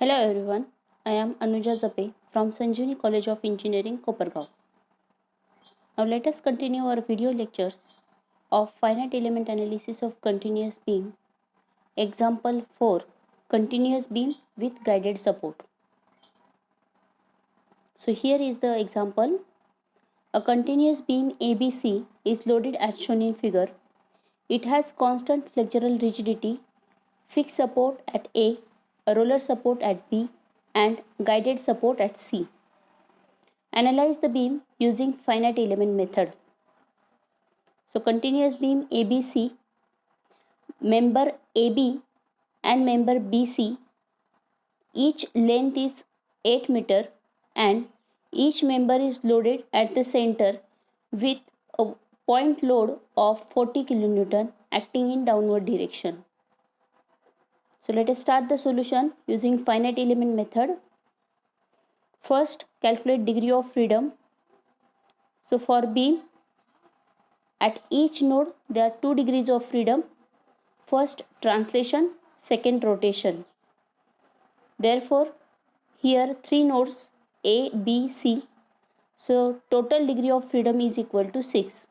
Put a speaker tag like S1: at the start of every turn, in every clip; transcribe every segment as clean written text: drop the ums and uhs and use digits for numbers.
S1: Hello everyone, I am Anuja Zape from Sanjeevani College of Engineering, Kopargaon. Now let us continue our video lectures of finite element analysis of continuous beam. Example 4, continuous beam with guided support. So here is the example. A continuous beam ABC is loaded as shown in figure. It has constant flexural rigidity, fixed support at A, a roller support at B, and guided support at C. Analyze the beam using finite element method. So continuous beam ABC, member AB and member BC, each length is 8 meter and each member is loaded at the center with a point load of 40 kN acting in downward direction. So let us start the solution using finite element method. First, calculate degree of freedom. So for beam, at each node there are 2 degrees of freedom. First translation, second rotation. Therefore, here 3 nodes A, B, C. So total degree of freedom is equal to 6.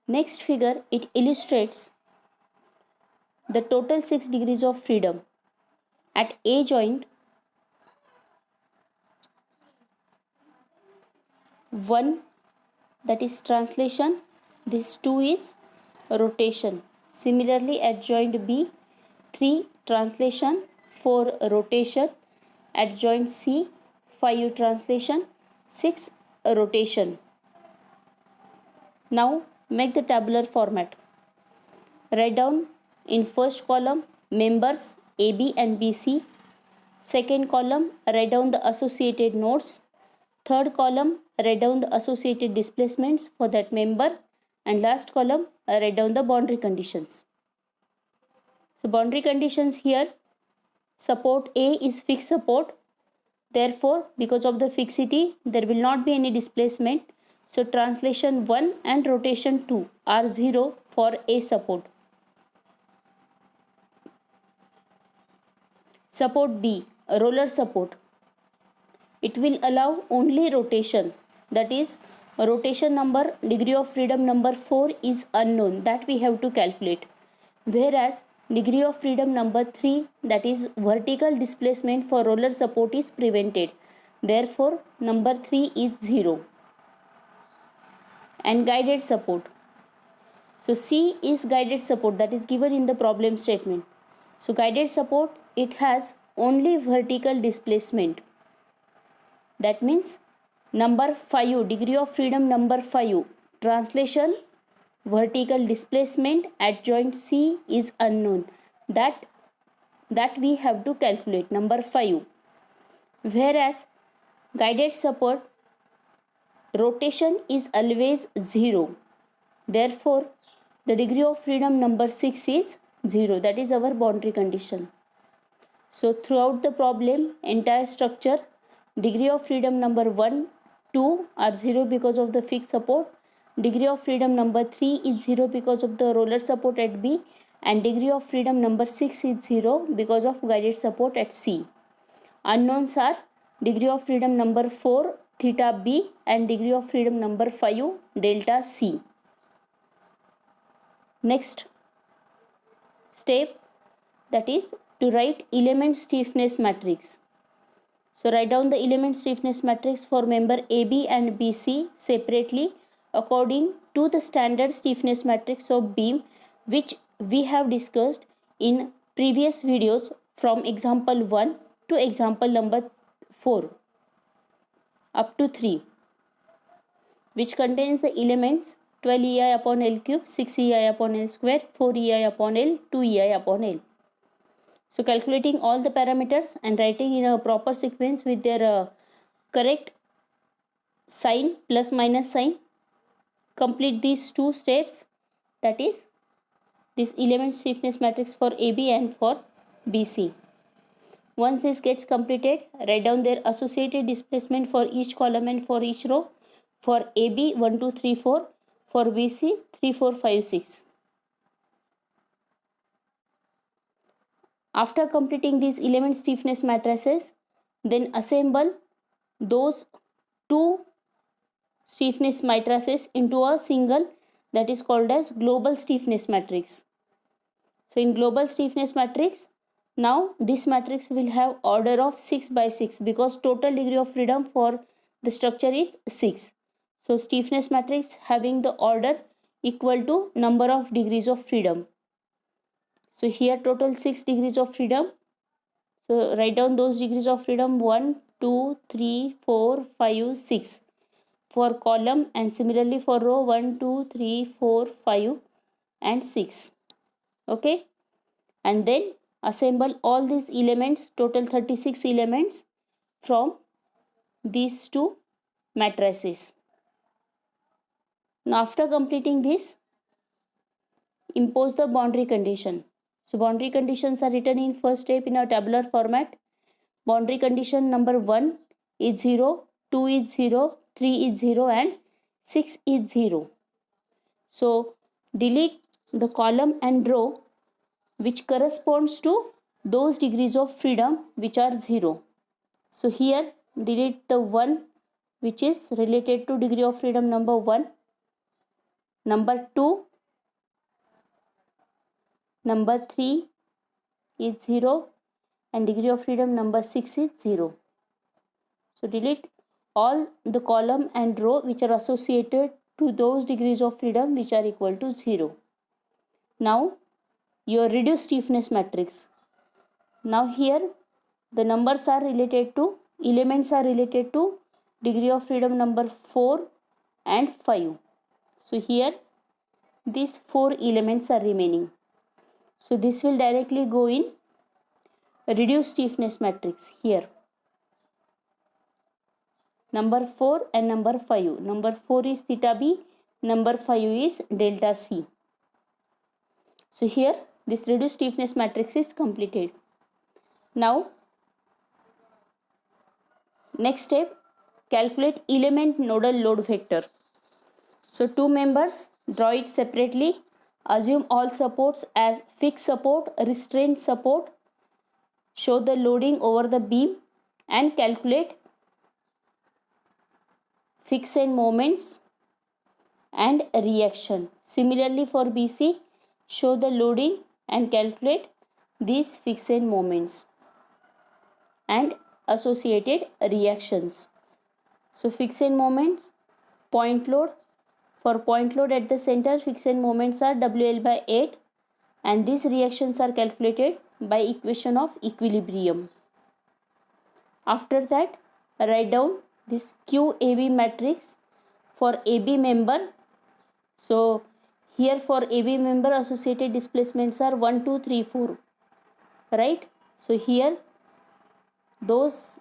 S1: Next figure, it illustrates the total 6 degrees of freedom. At A joint, 1 that is translation, this 2 is rotation. Similarly at joint B, 3 translation, 4 rotation. At joint C, 5 translation, 6 rotation. Now make the tabular format. Write down in first column members AB and BC. Second column, write down the associated nodes. Third column, write down the associated displacements for that member. And last column, write down the boundary conditions. So boundary conditions here, support A is fixed support. Therefore, because of the fixity, there will not be any displacement. So translation 1 and rotation 2 are 0 for A support. Support B, roller support. It will allow only rotation. That is, rotation number, degree of freedom number 4 is unknown. That we have to calculate. Whereas degree of freedom number 3, that is vertical displacement for roller support, is prevented. Therefore, number 3 is 0. And guided support. So C is guided support, that is given in the problem statement. So guided support, it has only vertical displacement. That means number 5, degree of freedom number 5, translation, vertical displacement at joint C is unknown. That we have to calculate, number 5. Whereas guided support, rotation is always 0. Therefore, the degree of freedom number 6 is 0. That is our boundary condition. So throughout the problem, entire structure, degree of freedom number 1, 2 are 0 because of the fixed support. Degree of freedom number 3 is 0 because of the roller support at B. And degree of freedom number 6 is 0 because of guided support at C. Unknowns are degree of freedom number 4, theta B, and degree of freedom number 5, delta C. Next step, that is to write element stiffness matrix. So write down the element stiffness matrix for member AB and BC separately according to the standard stiffness matrix of beam, which we have discussed in previous videos from example 1 to example number 4 up to 3, which contains the elements 12 EI upon L cube, 6 EI upon L square, 4 EI upon L, 2 EI upon L. So calculating all the parameters and writing in a proper sequence with their correct sign, plus minus sign, complete these 2 steps, that is this element stiffness matrix for AB and for BC. Once this gets completed, write down their associated displacement for each column and for each row. For AB 1, 2, 3, 4, for BC 3, 4, 5, 6. After completing these element stiffness matrices, then assemble those two stiffness matrices into a single, that is called as global stiffness matrix. So in global stiffness matrix, now this matrix will have order of 6 by 6 because total degree of freedom for the structure is 6. So stiffness matrix having the order equal to number of degrees of freedom. So here total 6 degrees of freedom. So write down those degrees of freedom: 1, 2, 3, 4, 5, 6 for column, and similarly for row: 1, 2, 3, 4, 5 and 6. Okay, and then assemble all these elements, total 36 elements from these two matrices. Now after completing this, impose the boundary condition. So boundary conditions are written in first step in a tabular format. Boundary condition number 1 is 0, 2 is 0, 3 is 0 and 6 is 0. So delete the column and row which corresponds to those degrees of freedom which are 0. So here delete the 1 which is related to degree of freedom number 1, number 2, number 3 is 0 and degree of freedom number 6 is 0. So delete all the column and row which are associated to those degrees of freedom which are equal to 0. Now your reduced stiffness matrix. Now here the numbers are related to, elements are related to degree of freedom number 4 and 5. So here these 4 elements are remaining. So this will directly go in reduced stiffness matrix here. Number 4 and number 5. Number 4 is theta B, number 5 is delta C. So here this reduced stiffness matrix is completed. Now next step, calculate element nodal load vector. So two members, draw it separately. Assume all supports as fixed support, restraint support. Show the loading over the beam and calculate fixed end moments and reaction. Similarly for BC, show the loading and calculate these fixed end moments and associated reactions. So fixed end moments, point load. For point load at the center, fixed end moments are WL by 8 and these reactions are calculated by equation of equilibrium. After that, write down this QAB matrix for AB member. So here for AB member associated displacements are 1, 2, 3, 4. Right? So here those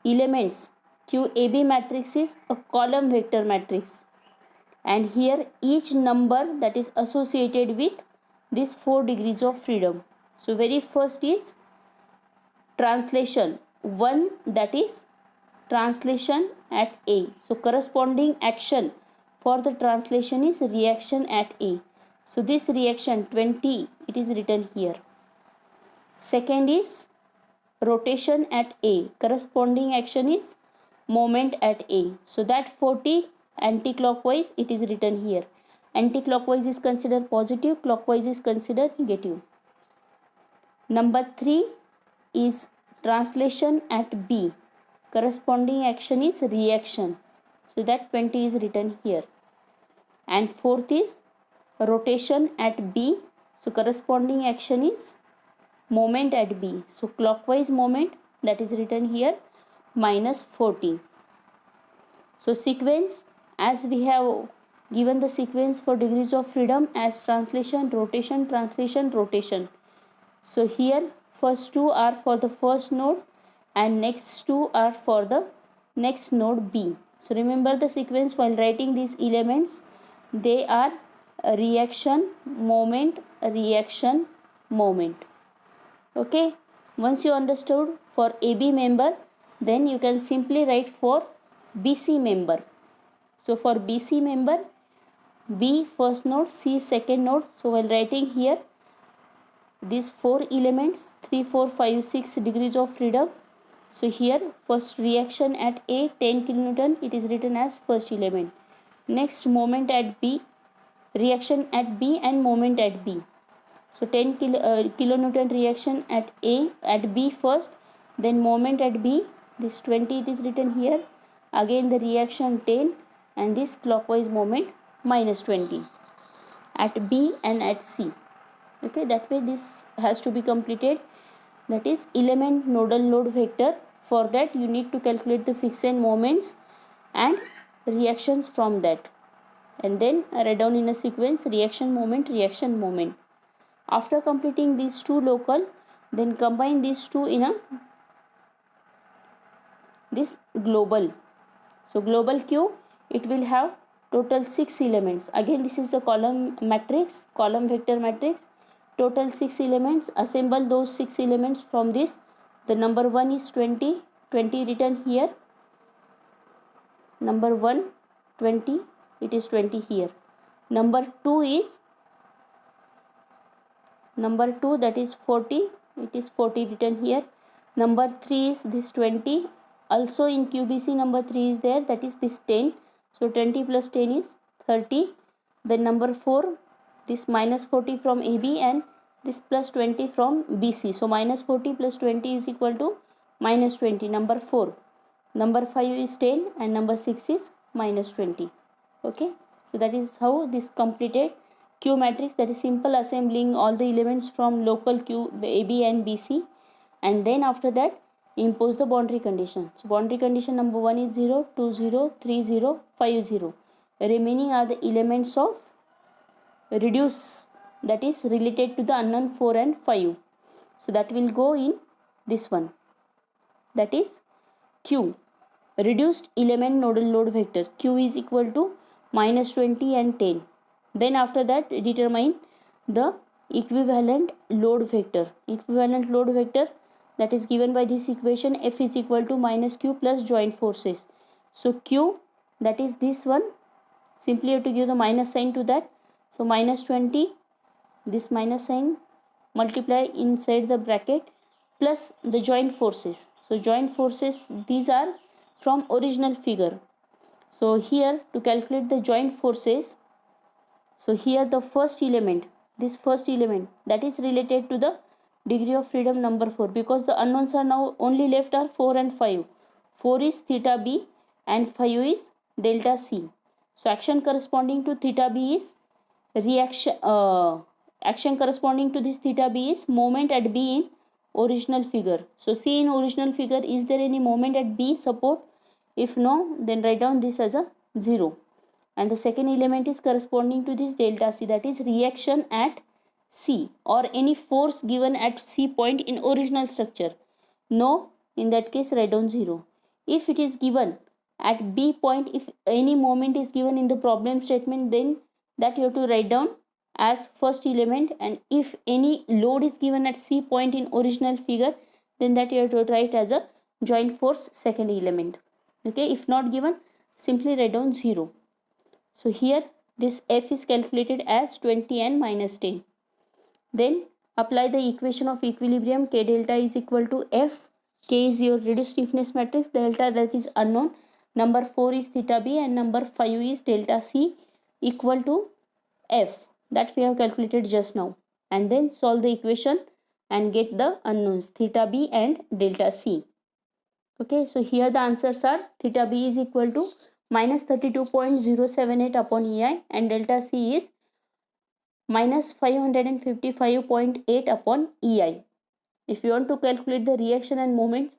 S1: elements, QAB matrix is a column vector matrix. And here each number that is associated with these 4 degrees of freedom. So very first is translation 1, that is translation at A. So corresponding action for the translation is reaction at A. So this reaction 20, it is written here. Second is rotation at A. Corresponding action is moment at A. So that 40 anti-clockwise, it is written here. Anti-clockwise is considered positive, clockwise is considered negative. Number 3 is translation at B. Corresponding action is reaction. So that 20 is written here. And fourth is rotation at B. So corresponding action is moment at B. So clockwise moment, that is written here, minus 40. So sequence, as we have given the sequence for degrees of freedom as translation, rotation, translation, rotation. So here first two are for the first node and next two are for the next node B. So remember the sequence while writing these elements. They are reaction, moment, reaction, moment. Okay. Once you understood for AB member, then you can simply write for BC member. So for BC member, B first node, C second node. So while writing here, these 4 elements, 3, 4, 5, 6 degrees of freedom. So here first reaction at A 10 kilonewton, it is written as first element. Next moment at B, reaction at B and moment at B. So 10 kilonewton reaction at A at B first, then moment at B, this 20 it is written here, again the reaction 10 and this clockwise moment minus 20 at B and at C. Okay, that way this has to be completed, that is element nodal load vector. For that you need to calculate the fixed moments and reactions from that, and then write down in a sequence reaction moment. After completing these two local, then combine these two in a this global. So global Q, it will have total 6 elements. Again this is the column matrix, column vector matrix, total 6 elements. Assemble those 6 elements from this. The number 1 is 20 written here, number 1 20, it is 20 here. Number 2 is number 2, that is 40, it is 40 written here. Number 3 is this 20, also in QBC number 3 is there, that is this 10. So 20 plus 10 is 30. Then number 4, this minus 40 from AB and this plus 20 from BC. So minus 40 plus 20 is equal to minus 20, number 4. Number 5 is 10 and number 6 is minus 20. Okay, so that is how this completed Q matrix, that is simple assembling all the elements from local Q, AB and BC, and then after that impose the boundary condition. So boundary condition number 1 is 0, 2, 0, 3, 0, 5, 0. Remaining are the elements of reduce, that is related to the unknown 4 and 5. So that will go in this one, that is Q, reduced element nodal load vector. Q is equal to minus 20 and 10. Then after that determine the equivalent load vector. Equivalent load vector, that is given by this equation, F is equal to minus Q plus joint forces. So Q, that is this one, simply you have to give the minus sign to that. So minus 20, this minus sign multiply inside the bracket plus the joint forces. So joint forces, these are from original figure. So here to calculate the joint forces, so here the first element, this first element, that is related to the degree of freedom number 4, because the unknowns are now only left are 4 and 5. 4 is theta B and 5 is delta C. So action corresponding to theta B is reaction, action corresponding to this theta B is moment at B in original figure. So see in original figure, is there any moment at B support? If no, then write down this as a 0. And the second element is corresponding to this delta C, that is reaction at C or any force given at C point in original structure. No, in that case write down 0. If it is given at B point, if any moment is given in the problem statement, then that you have to write down as first element, and if any load is given at C point in original figure, then that you have to write as a joint force second element. Okay, if not given, simply write down 0. So here this F is calculated as 20 and minus 10. Then apply the equation of equilibrium. K delta is equal to F. K is your reduced stiffness matrix, delta that is unknown, number 4 is theta B and number 5 is delta C, equal to F that we have calculated just now, and then solve the equation and get the unknowns theta B and delta C. Okay, so here the answers are theta B is equal to minus 32.078 upon EI and delta C is minus 555.8 upon EI. If you want to calculate the reaction and moments,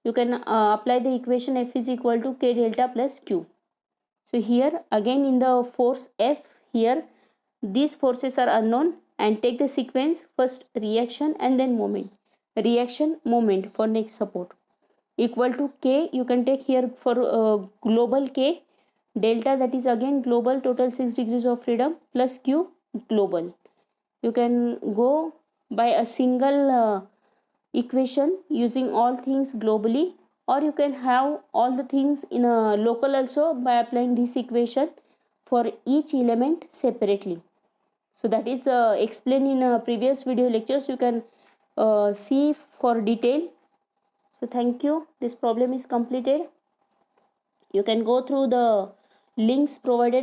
S1: you can apply the equation F is equal to K delta plus Q. So here again in the force F, here these forces are unknown, and take the sequence first reaction and then moment. Reaction moment for next support equal to K, you can take here for global K, delta that is again global total 6 degrees of freedom plus Q global. You can go by a single equation using all things globally, or you can have all the things in a local also by applying this equation for each element separately. So that is explained in previous video lectures. You can see for detail. So thank you. This problem is completed. You can go through the links provided